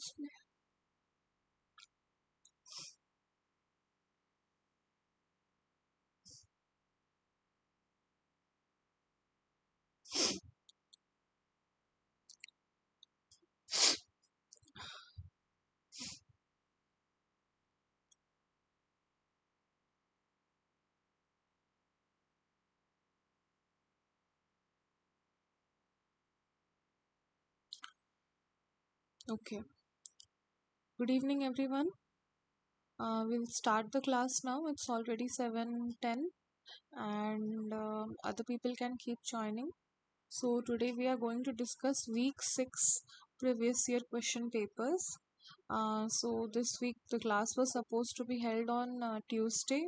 Excuse me. Okay. Good evening, everyone. We'll start the class now. It's already 7:10, and other people can keep joining. So today we are going to discuss week 6 previous year question papers. So this week the class was supposed to be held on Tuesday,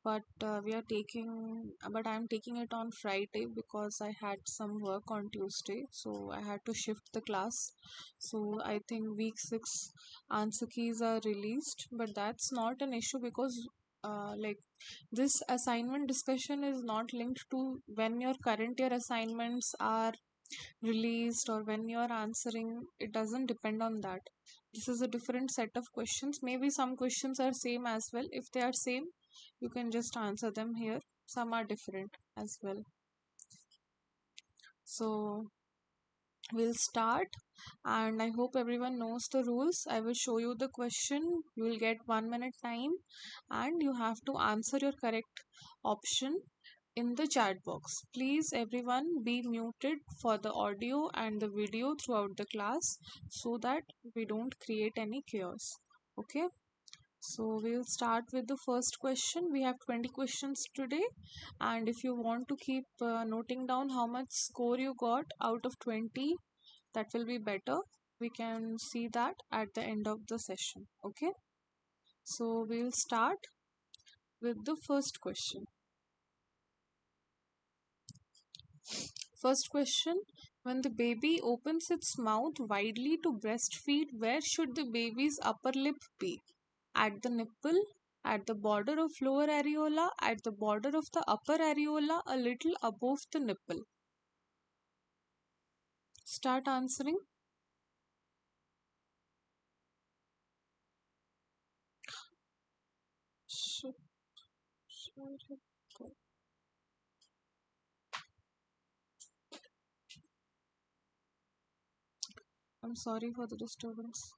but I'm taking it on Friday because I had some work on Tuesday, so I had to shift the class. So I think week 6 answer keys are released, but that's not an issue because like this assignment discussion is not linked to when your current year assignments are released or when you're answering. It doesn't depend on that. This is a different set of questions. Maybe some questions are same as well. If they are same, you can just answer them here. Some are different as well. So we'll start, and I hope everyone knows the rules. I will show you the question. You will get 1 minute time, and you have to answer your correct option in the chat box. Please, everyone, be muted for the audio and the video throughout the class so that we don't create any chaos. Okay, so we'll start with the first question. We have 20 questions today, and if you want to keep noting down how much score you got out of 20, that will be better. We can see that at the end of the session. Okay, so we'll start with the first question. First question: when the baby opens its mouth widely to breastfeed, where should the baby's upper lip be? At the nipple, at the border of lower areola, at the border of the upper areola, a little above the nipple. Start answering. Should, should it go? I'm sorry for the disturbance.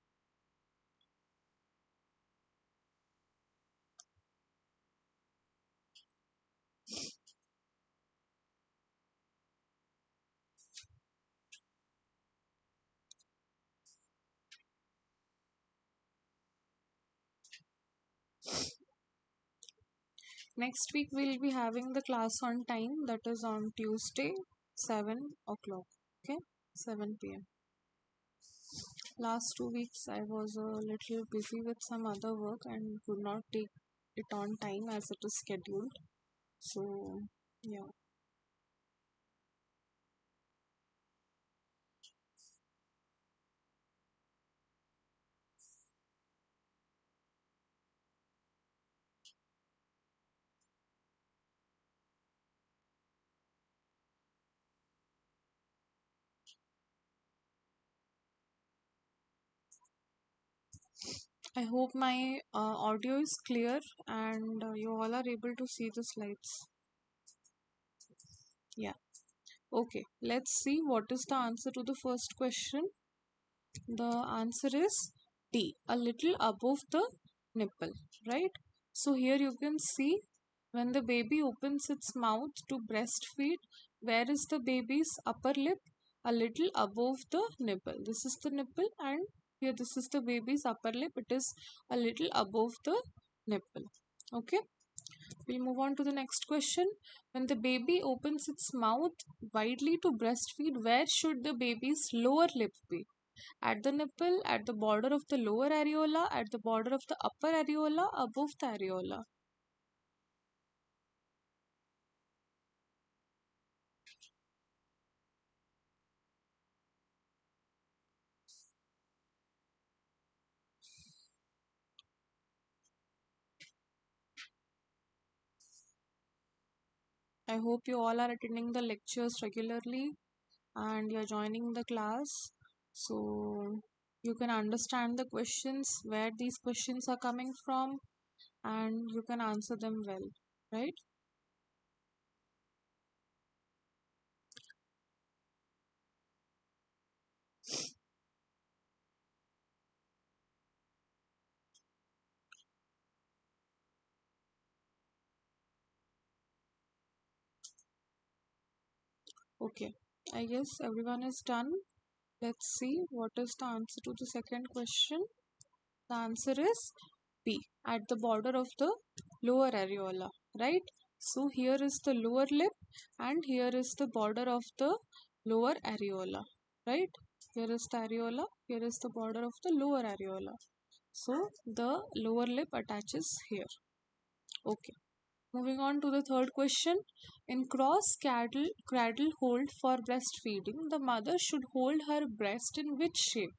Next week we'll be having the class on time, that is on Tuesday, 7 o'clock. Okay, 7 p.m. Last 2 weeks I was a little busy with some other work and could not take it on time as it is scheduled. So, yeah. I hope my audio is clear and you all are able to see the slides. Yeah. Okay. Let's see what is the answer to the first question. The answer is D, a little above the nipple, right? So here you can see when the baby opens its mouth to breastfeed, where is the baby's upper lip? A little above the nipple. This is the nipple, and here this is the baby's upper lip. It is a little above the nipple. Okay, we'll move on to the next question. When the baby opens its mouth widely to breastfeed, where should the baby's lower lip be? At the nipple, at the border of the lower areola, at the border of the upper areola, above the areola. I hope you all are attending the lectures regularly and you're joining the class. So, You can understand the questions, where these questions are coming from, and you can answer them well, right? Okay, I guess everyone is done. Let's see what is the answer to the second question. The answer is B, at the border of the lower areola, right? So here is the lower lip and here is the border of the lower areola, right? Here is the areola, here is the border of the lower areola. So the lower lip attaches here. Okay. Moving on to the third question. In cross cradle hold for breastfeeding, the mother should hold her breast in which shape?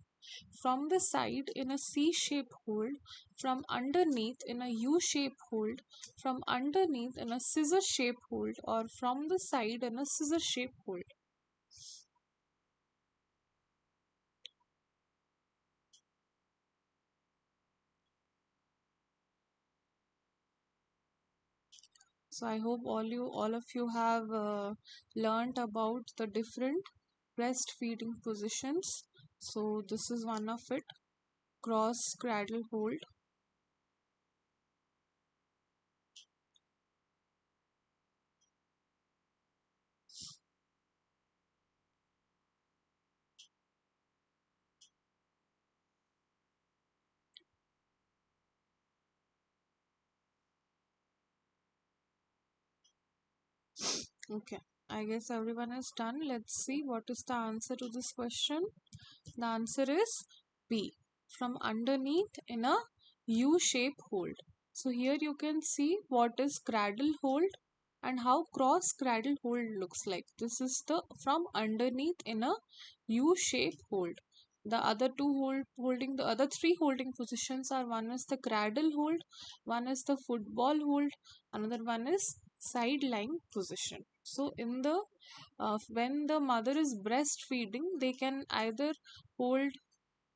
From the side in a C shape hold, from underneath in a U shape hold, from underneath in a scissor shape hold, or from the side in a scissor shape hold. So I hope all of you have learnt about the different breastfeeding positions. So this is one of it, cross cradle hold. Okay, I guess everyone is done. Let's see what is the answer to this question. The answer is B, from underneath in a U shape hold. So here you can see what is cradle hold and how cross cradle hold looks like. This is the from underneath in a U shape hold. The other two holding the other three holding positions are, one is the cradle hold, one is the football hold, another one is sideline position. So in the when the mother is breastfeeding, they can either hold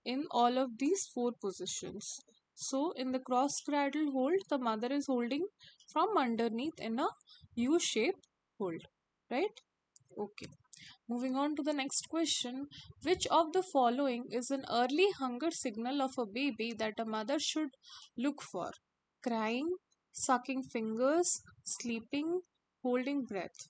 in all of these four positions. So in the cross cradle hold, the mother is holding from underneath in a U shape hold, right? Okay. Moving on to the next question. Which of the following is an early hunger signal of a baby that a mother should look for? Crying, sucking fingers, sleeping, holding breath.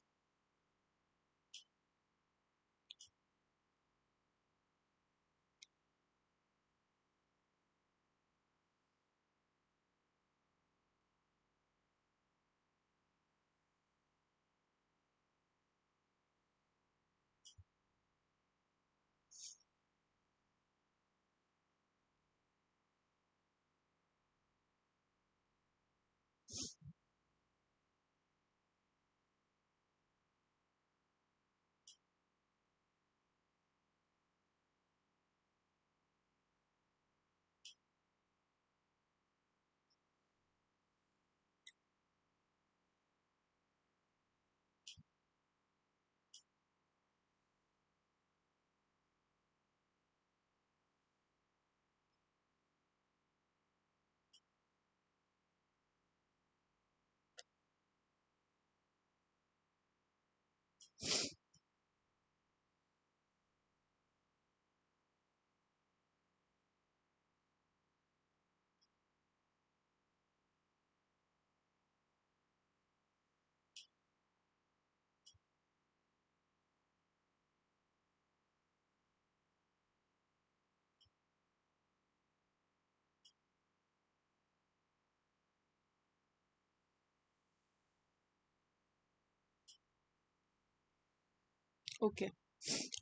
Okay.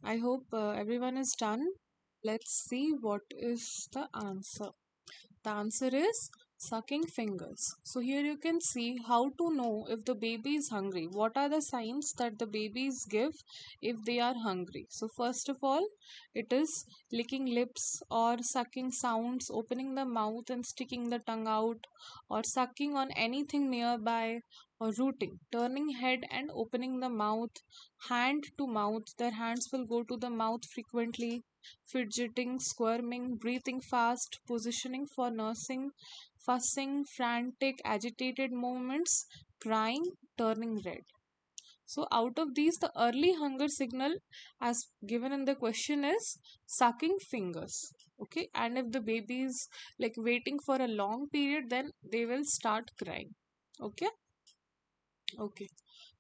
I hope everyone is done. Let's see what is the answer. The answer is Sucking fingers. So here you can see how to know if the baby is hungry. What are the signs that the babies give if they are hungry? So first of all, it is licking lips or sucking sounds, opening the mouth and sticking the tongue out, or sucking on anything nearby, or rooting, turning head and opening the mouth, hand to mouth. Their hands will go to the mouth frequently, fidgeting, squirming, breathing fast, positioning for nursing, fussing, frantic, agitated movements, crying, turning red. So, out of these, the early hunger signal, as given in the question, is sucking fingers. Okay, and if the baby is like waiting for a long period, then they will start crying. Okay, okay.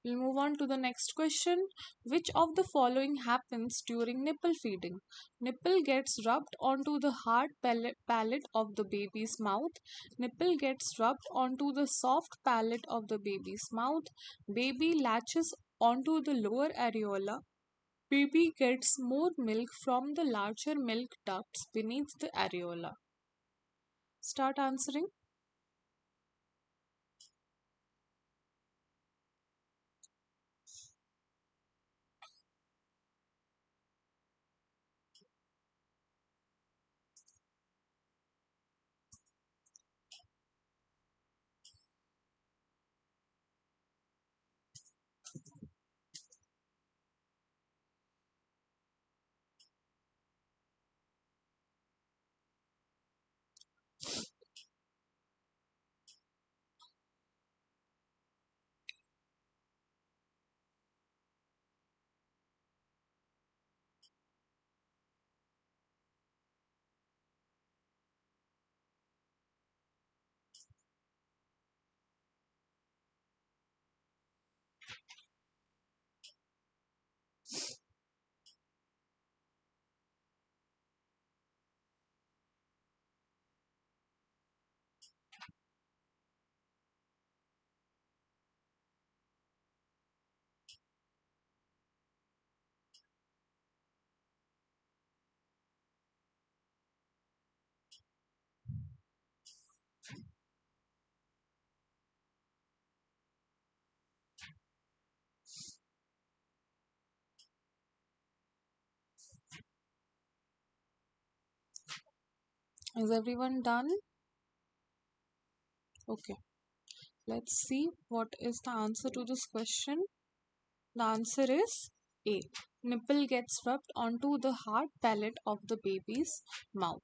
We'll move on to the next question. Which of the following happens during nipple feeding? Nipple gets rubbed onto the hard palate of the baby's mouth. Nipple gets rubbed onto the soft palate of the baby's mouth. Baby latches onto the lower areola. Baby gets more milk from the larger milk ducts beneath the areola. Start answering. Is everyone done? Okay. Let's see what is the answer to this question. The answer is A. Nipple gets rubbed onto the hard palate of the baby's mouth.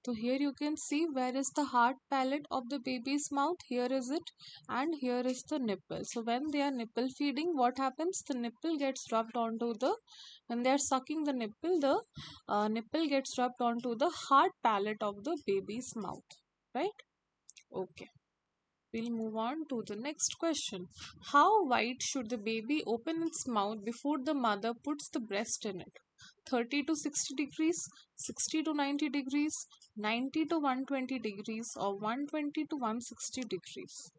So here you can see where is the hard palate of the baby's mouth. Here is it, and here is the nipple. So when they are nipple feeding, what happens? The nipple gets rubbed onto the, when they are sucking the nipple gets rubbed onto the hard palate of the baby's mouth. Right? Okay. We'll move on to the next question. How wide should the baby open its mouth before the mother puts the breast in it? 30 to 60 degrees, 60 to 90 degrees, 90 to 120 degrees, or 120 to 160 degrees?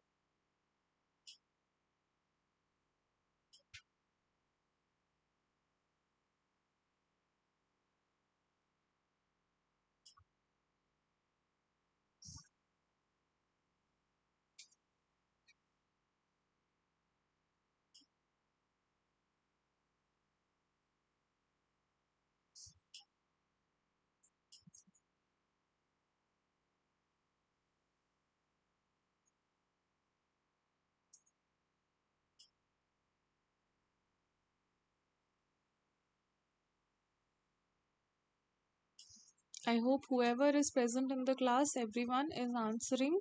I hope whoever is present in the class, everyone is answering.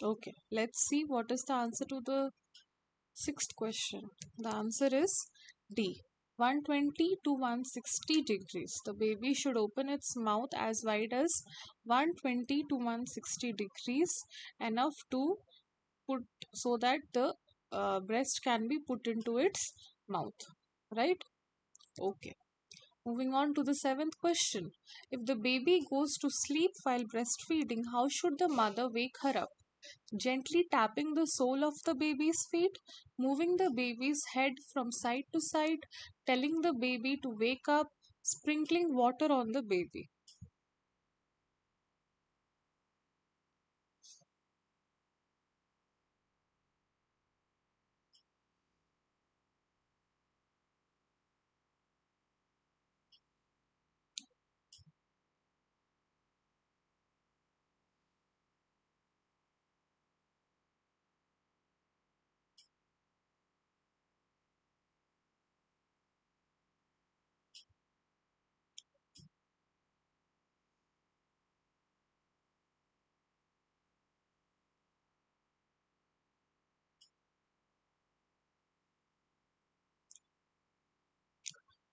Okay, let's see what is the answer to the sixth question. The answer is D. 120 to 160 degrees. The baby should open its mouth as wide as 120 to 160 degrees, enough to put so that the breast can be put into its mouth. Right? Okay. Moving on to the seventh question. If the baby goes to sleep while breastfeeding, how should the mother wake her up? Gently tapping the sole of the baby's feet, moving the baby's head from side to side, telling the baby to wake up, sprinkling water on the baby.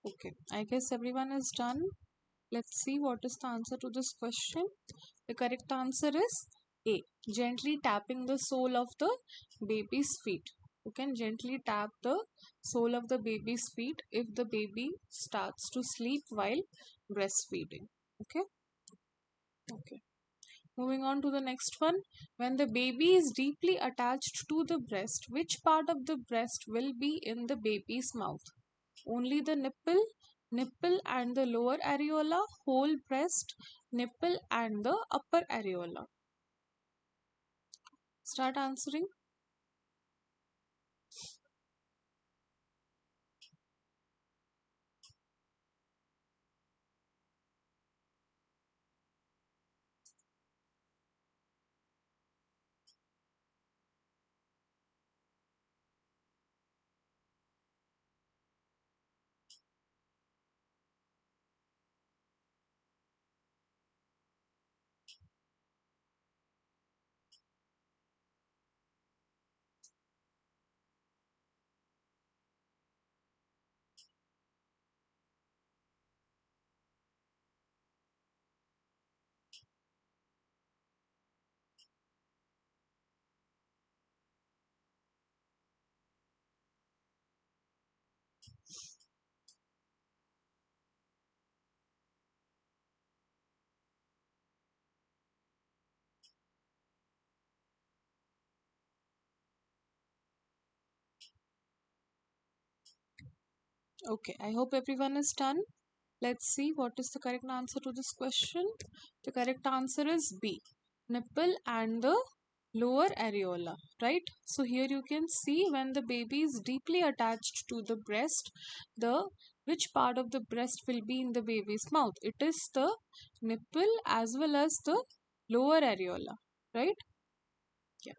Okay, I guess everyone is done. Let's see what is the answer to this question. The correct answer is A. Gently tapping the sole of the baby's feet. You can gently tap the sole of the baby's feet if the baby starts to sleep while breastfeeding. Okay. Okay. Moving on to the next one. When the baby is deeply attached to the breast, which part of the breast will be in the baby's mouth? Only the nipple and the lower areola, whole breast, nipple and the upper areola. Start answering. Okay, I hope everyone is done. Let's see what is the correct answer to this question. The correct answer is B. Nipple and the lower areola, right? So here you can see when the baby is deeply attached to the breast, the which part of the breast will be in the baby's mouth. It is the nipple as well as the lower areola, right? Yeah.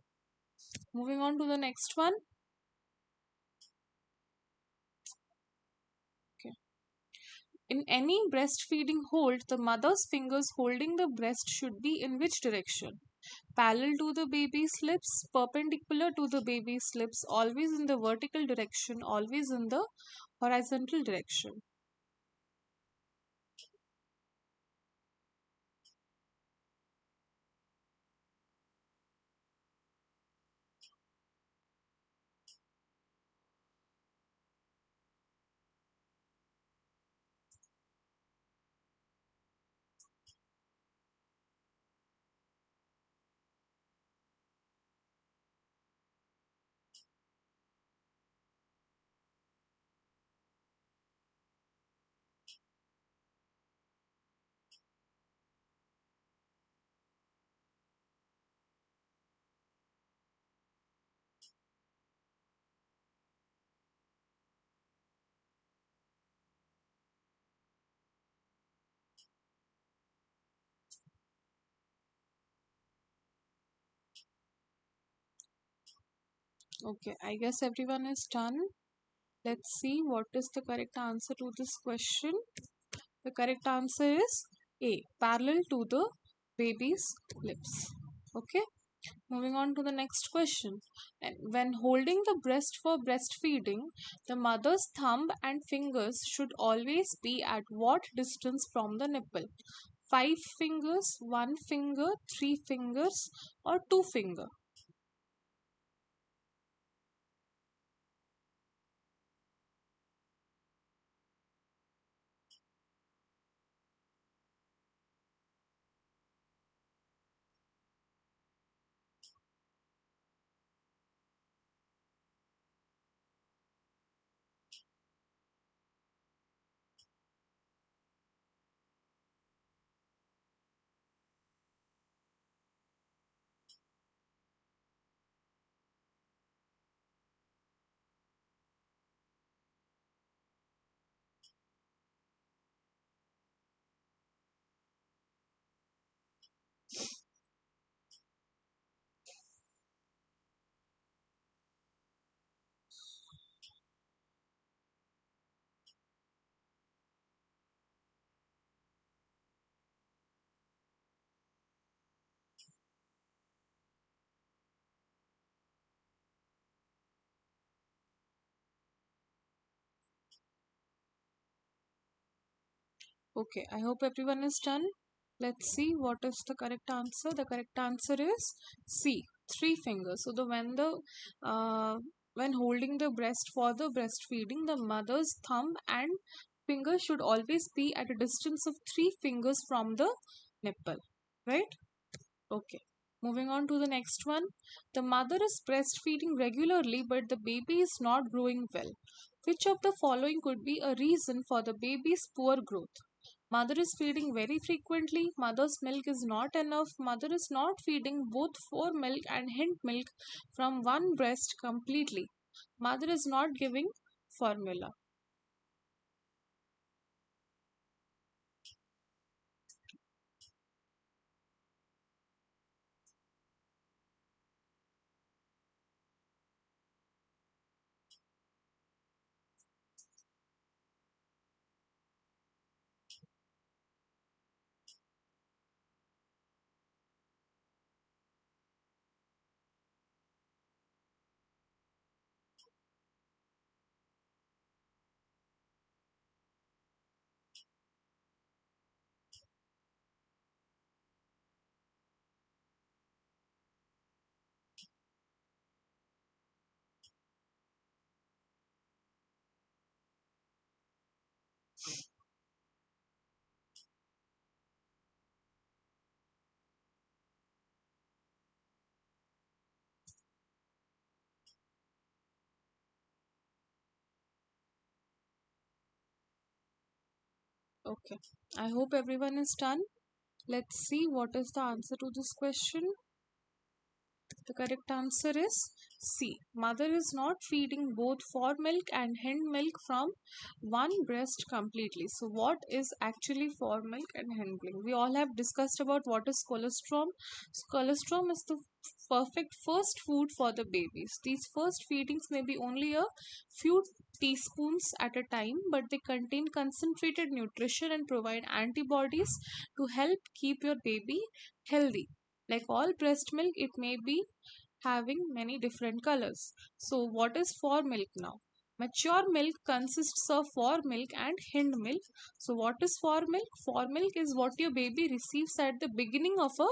Moving on to the next one. Okay. In any breastfeeding hold, the mother's fingers holding the breast should be in which direction? Parallel to the baby's lips, perpendicular to the baby's lips, always in the vertical direction, always in the horizontal direction. Okay, I guess everyone is done. Let's see what is the correct answer to this question. The correct answer is A, parallel to the baby's lips. Okay. Moving on to the next question. And when holding the breast for breastfeeding, the mother's thumb and fingers should always be at what distance from the nipple? 5 fingers, 1 finger, 3 fingers, or 2 finger? Okay, I hope everyone is done. Let's see what is the correct answer. The correct answer is C, three fingers. So uh, when holding the breast for the breastfeeding, the mother's thumb and finger should always be at a distance of three fingers from the nipple, right? Okay. Moving on to the next one. The mother is breastfeeding regularly, but the baby is not growing well. Which of the following could be a reason for the baby's poor growth? Mother is feeding very frequently. Mother's milk is not enough. Mother is not feeding both foremilk and hind milk from one breast completely. Mother is not giving formula. Okay. I hope everyone is done. Let's see what is the answer to this question. The correct answer is C. Mother is not feeding both fore milk and hind milk from one breast completely. So, what is actually fore milk and hind milk? We all have discussed about what is colostrum. So, colostrum is the perfect first food for the babies. These first feedings may be only a few teaspoons at a time, but they contain concentrated nutrition and provide antibodies to help keep your baby healthy. Like all breast milk, it may be having many different colors. So, what is fore milk now? Mature milk consists of fore milk and hind milk. So, what is fore milk? Fore milk is what your baby receives at the beginning of a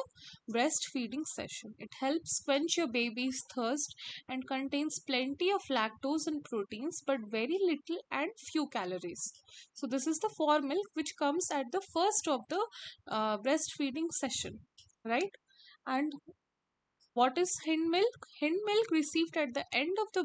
breastfeeding session. It helps quench your baby's thirst and contains plenty of lactose and proteins but very little and few calories. So, this is the fore milk which comes at the first of the breastfeeding session, right? And what is hind milk? Hind milk received at the end of the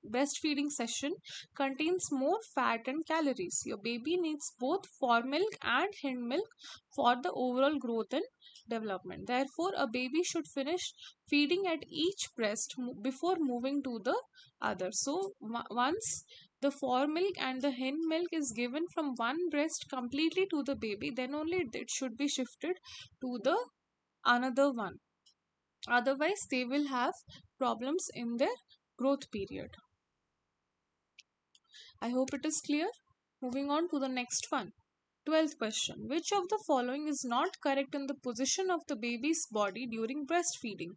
breastfeeding session contains more fat and calories. Your baby needs both fore milk and hind milk for the overall growth and development. Therefore, a baby should finish feeding at each breast before moving to the other. So, once the fore milk and the hind milk is given from one breast completely to the baby, then only it should be shifted to the another one. Otherwise, they will have problems in their growth period. I hope it is clear. Moving on to the next one. 12th question. Which of the following is not correct in the position of the baby's body during breastfeeding?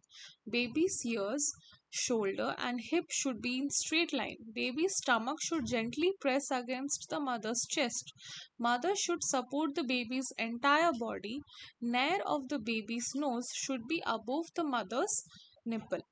Baby's ears, shoulder, and hip should be in straight line. Baby's stomach should gently press against the mother's chest. Mother should support the baby's entire body. Nair of the baby's nose should be above the mother's nipple.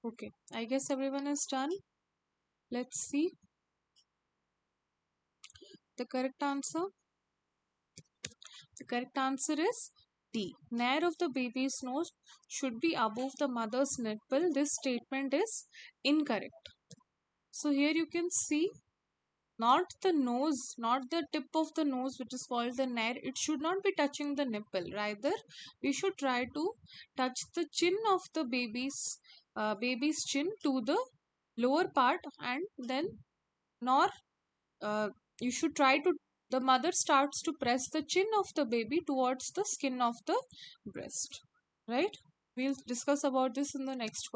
Okay, I guess everyone is done. Let's see the correct answer. The correct answer is D. Nair of the baby's nose should be above the mother's nipple. This statement is incorrect. So here you can see not the nose, not the tip of the nose, which is called the nair. It should not be touching the nipple. Rather, we should try to touch the chin of the baby's chin to the lower part, and then nor you should try to the mother starts to press the chin of the baby towards the skin of the breast, right? We'll discuss about this in the next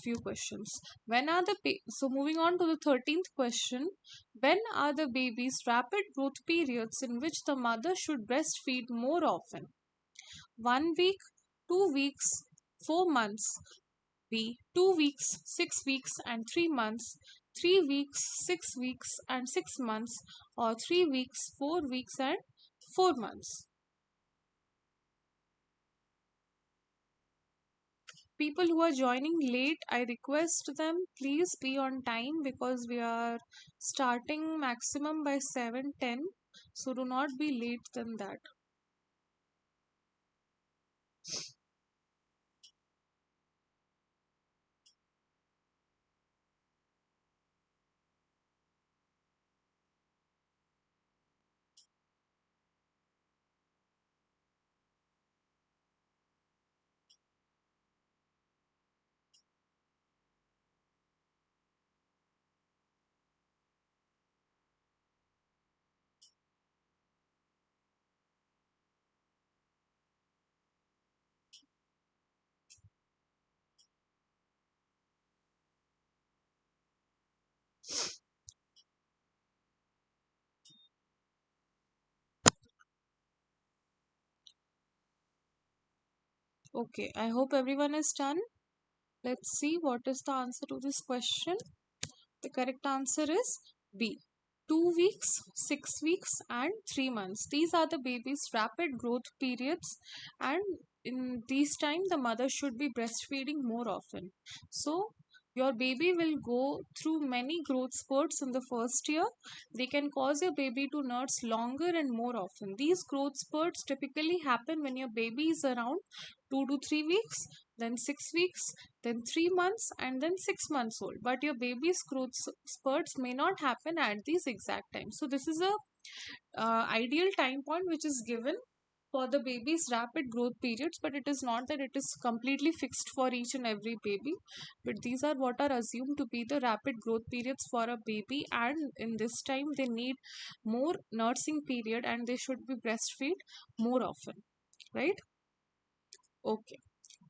few questions. When are the so moving on to the 13th question, when are the baby's rapid growth periods in which the mother should breastfeed more often? 1 week, 2 weeks, 4 months, B 2 weeks, 6 weeks and 3 months, 3 weeks, 6 weeks and 6 months, or 3 weeks, 4 weeks and 4 months. People who are joining late, I request them please be on time because we are starting maximum by 7:10. So do not be late than that. Okay, I hope everyone is done. Let's see what is the answer to this question. The correct answer is B. 2 weeks, 6 weeks, and 3 months. These are the baby's rapid growth periods, and in these time, the mother should be breastfeeding more often. So, your baby will go through many growth spurts in the first year. They can cause your baby to nurse longer and more often. These growth spurts typically happen when your baby is around 2 to 3 weeks, then 6 weeks, then 3 months, and then 6 months old. But your baby's growth spurts may not happen at these exact times. So, this is a ideal time point which is given for the baby's rapid growth periods, but it is not that it is completely fixed for each and every baby. But these are what are assumed to be the rapid growth periods for a baby, and in this time they need more nursing period and they should be breastfeed more often, right? Okay.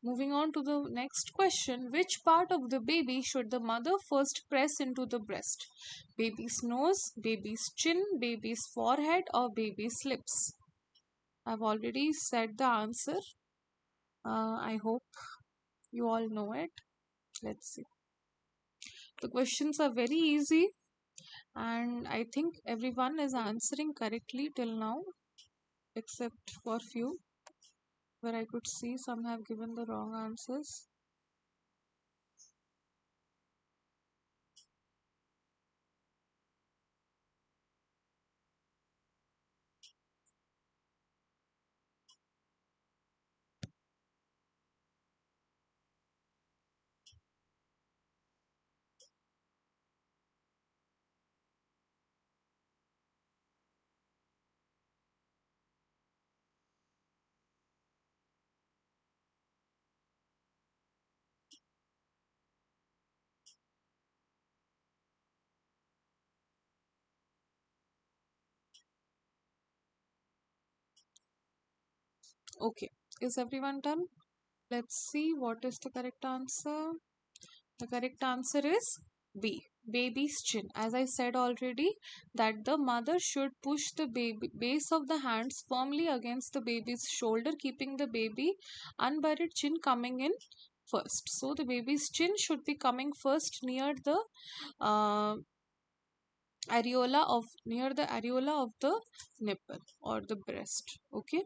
Moving on to the next question. Which part of the baby should the mother first press into the breast? Baby's nose, baby's chin, baby's forehead, or baby's lips? I've already said the answer. I hope you all know it. Let's see. The questions are very easy, and I think everyone is answering correctly till now, except for few where I could see some have given the wrong answers. Okay, is everyone done? Let's see what is the correct answer. The correct answer is B. Baby's chin. As I said already, that the mother should push the baby base of the hands firmly against the baby's shoulder, keeping the baby unburied chin coming in first. So the baby's chin should be coming first uh, near the areola of the nipple or the breast. Okay.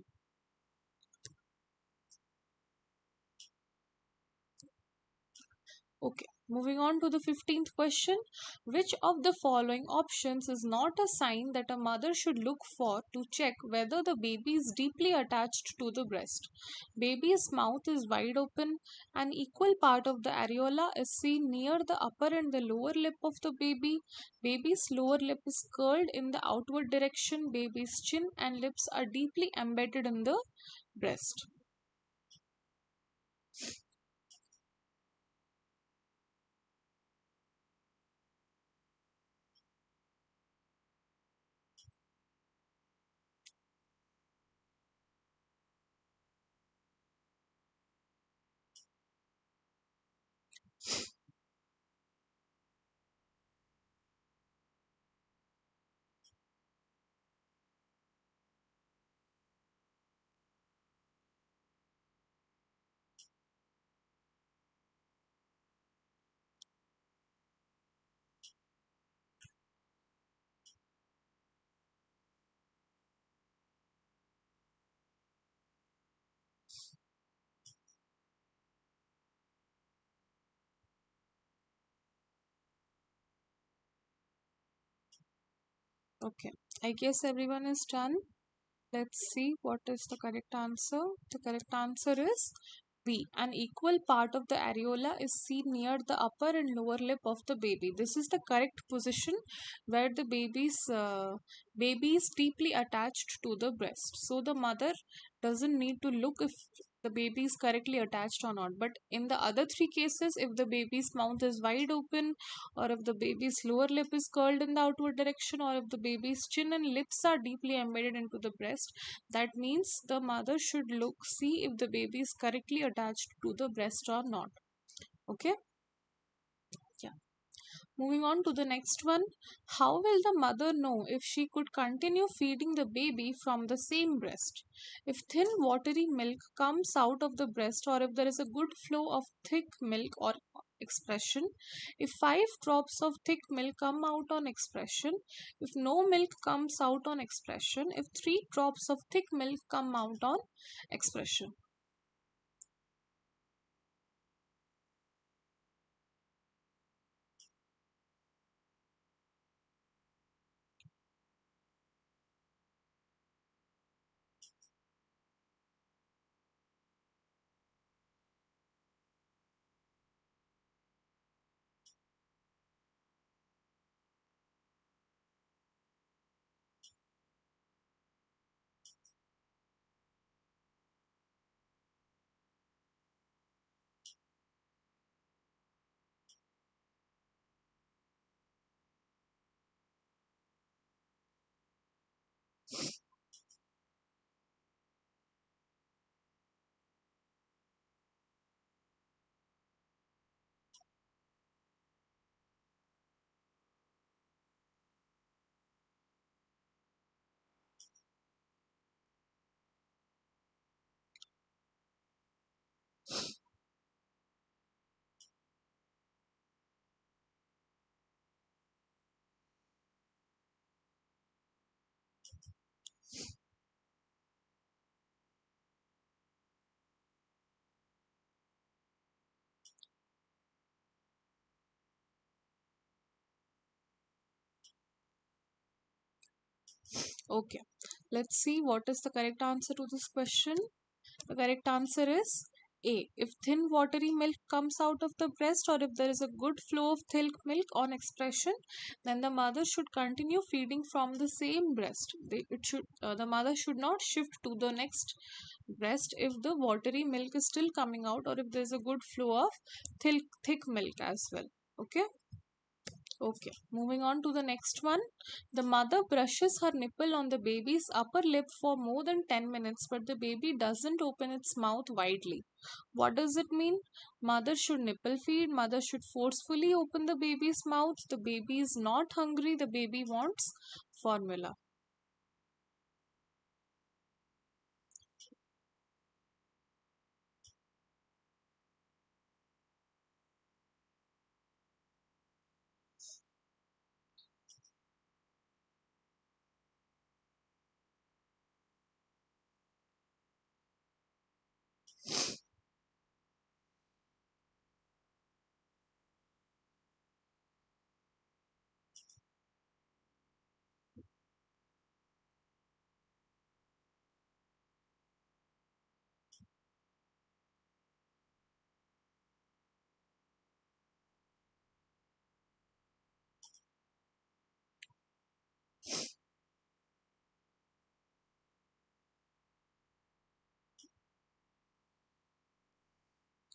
Okay, moving on to the 15th question. Which of the following options is not a sign that a mother should look for to check whether the baby is deeply attached to the breast? Baby's mouth is wide open, an equal part of the areola is seen near the upper and the lower lip of the baby. Baby's lower lip is curled in the outward direction. Baby's chin and lips are deeply embedded in the breast. Okay, I guess everyone is done. Let's see what is the correct answer. The correct answer is B. An equal part of the areola is seen near the upper and lower lip of the baby. This is the correct position where the baby is deeply attached to the breast. So the mother doesn't need to look if the baby is correctly attached or not. But in the other three cases, if the baby's mouth is wide open, or if the baby's lower lip is curled in the outward direction, or if the baby's chin and lips are deeply embedded into the breast, that means the mother should look, see if the baby is correctly attached to the breast or not. Okay? Yeah. Moving on to the next one. How will the mother know if she could continue feeding the baby from the same breast? If thin watery milk comes out of the breast, or if there is a good flow of thick milk or expression, if 5 drops of thick milk come out on expression, if no milk comes out on expression, if 3 drops of thick milk come out on expression. Okay, let's see what is the correct answer to this question. The correct answer is A. If thin watery milk comes out of the breast, or if there is a good flow of thick milk on expression, then the mother should continue feeding from the same breast. The mother should not shift to the next breast if the watery milk is still coming out, or if there is a good flow of thick milk as well. Okay. Okay, moving on to the next one. The mother brushes her nipple on the baby's upper lip for more than 10 minutes, but the baby doesn't open its mouth widely. What does it mean? Mother should nipple feed, mother should forcefully open the baby's mouth. The baby is not hungry, the baby wants formula.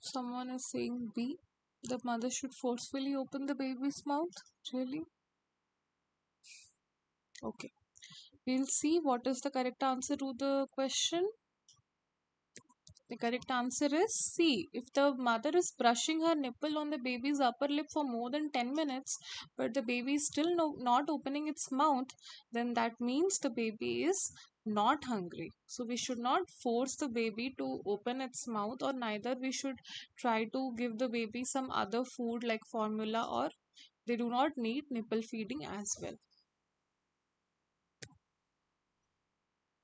Someone is saying B. The mother should forcefully open the baby's mouth. Really? Okay. We'll see what is the correct answer to the question. The correct answer is C. If the mother is brushing her nipple on the baby's upper lip for more than 10 minutes, but the baby is still not opening its mouth, then that means the baby is not hungry. So we should not force the baby to open its mouth, or neither we should try to give the baby some other food like formula, or they do not need nipple feeding as well.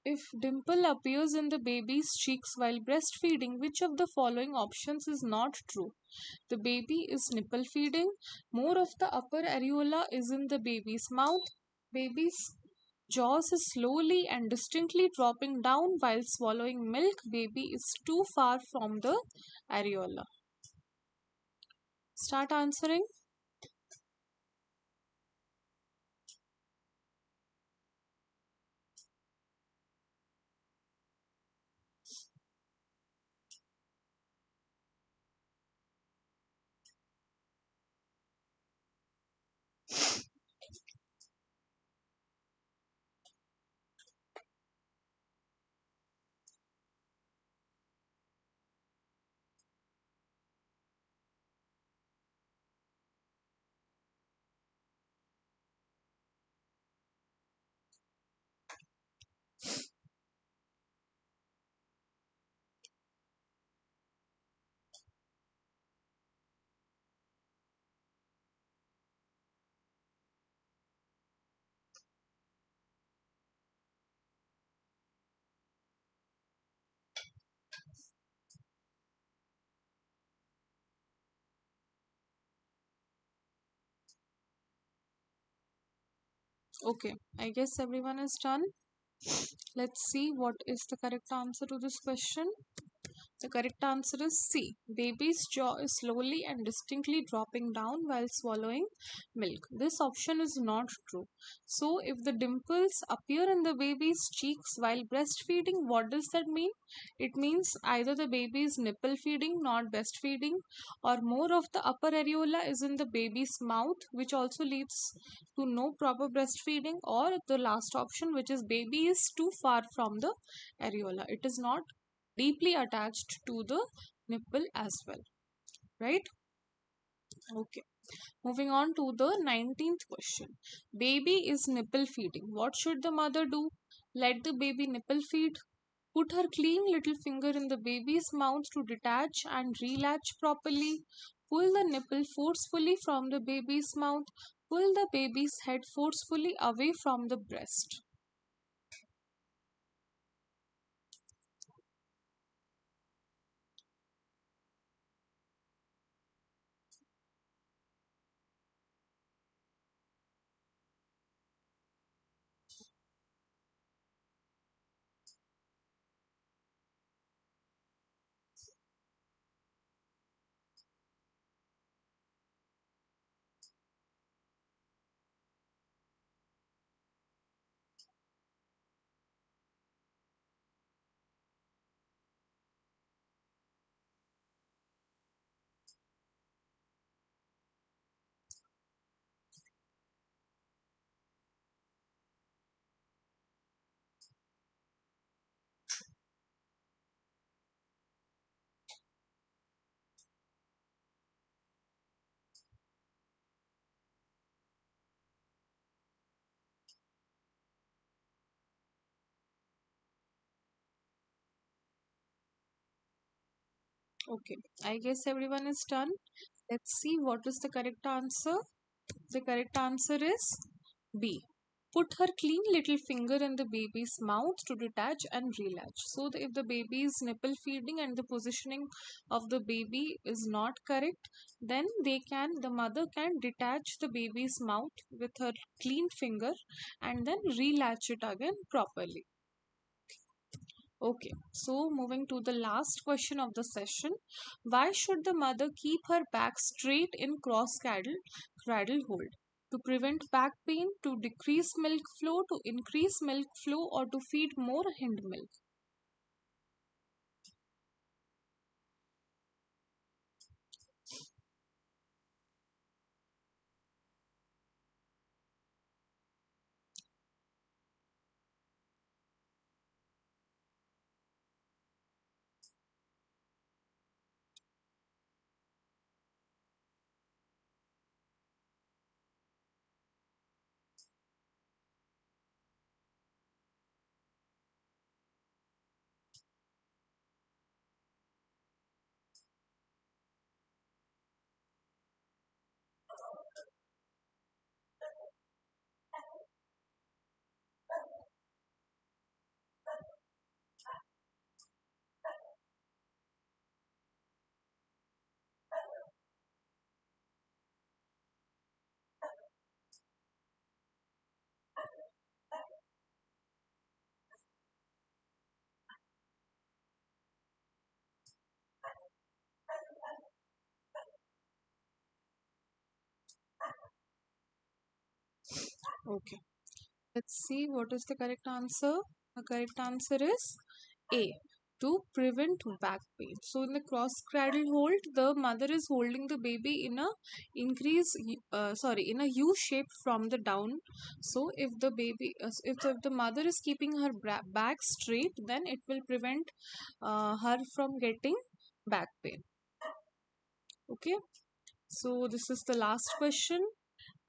If dimple appears in the baby's cheeks while breastfeeding, which of the following options is not true? The baby is nipple feeding. More of the upper areola is in the baby's mouth. Baby's jaws is slowly and distinctly dropping down while swallowing milk. Baby is too far from the areola. Start answering. Okay, I guess everyone is done. Let's see what is the correct answer to this question. The correct answer is C. Baby's jaw is slowly and distinctly dropping down while swallowing milk. This option is not true. So, if the dimples appear in the baby's cheeks while breastfeeding, what does that mean? It means either the baby is nipple feeding, not breastfeeding, or more of the upper areola is in the baby's mouth, which also leads to no proper breastfeeding, or the last option, which is baby is too far from the areola. It is not deeply attached to the nipple as well, right? Okay, moving on to the 19th question. Baby is nipple feeding. What should the mother do? Let the baby nipple feed. Put her clean little finger in the baby's mouth to detach and relatch properly. Pull the nipple forcefully from the baby's mouth. Pull the baby's head forcefully away from the breast. Okay, I guess everyone is done. Let's see what is the correct answer. The correct answer is B. Put her clean little finger in the baby's mouth to detach and relatch. So, if the baby is nipple feeding and the positioning of the baby is not correct, then the mother can detach the baby's mouth with her clean finger and then relatch it again properly. Okay, so moving to the last question of the session. Why should the mother keep her back straight in cradle hold? To prevent back pain, to decrease milk flow, to increase milk flow, or to feed more hind milk? Okay. Let's see what is the correct answer. The correct answer is A. To prevent back pain. So in the cross cradle hold, the mother is holding the baby in a in a U shape from the down. So if the mother is keeping her back straight, then it will prevent her from getting back pain. Okay. So this is the last question,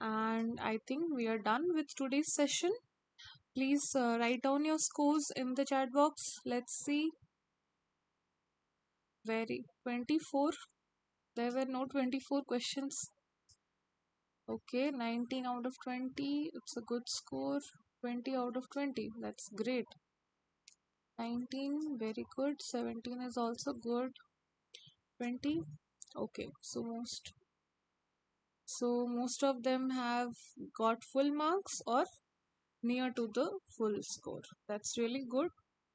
and I think we are done with today's session. Please write down your scores in the chat box. Let's see. Very 24. There were no 24 questions. Okay, 19 out of 20. It's a good score. 20 out of 20. That's great. 19, very good. 17 is also good. 20. Okay, so most of them have got full marks or near to the full score. That's really good.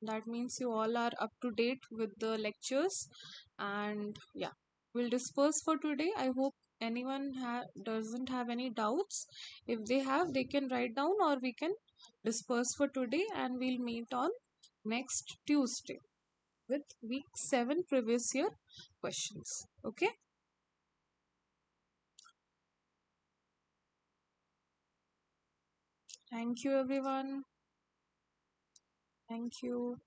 That means you all are up to date with the lectures. And yeah, we'll disperse for today. I hope anyone doesn't have any doubts. If they have, they can write down, or we can disperse for today, and we'll meet on next Tuesday with week 7 previous year questions. Okay? Thank you, everyone. Thank you.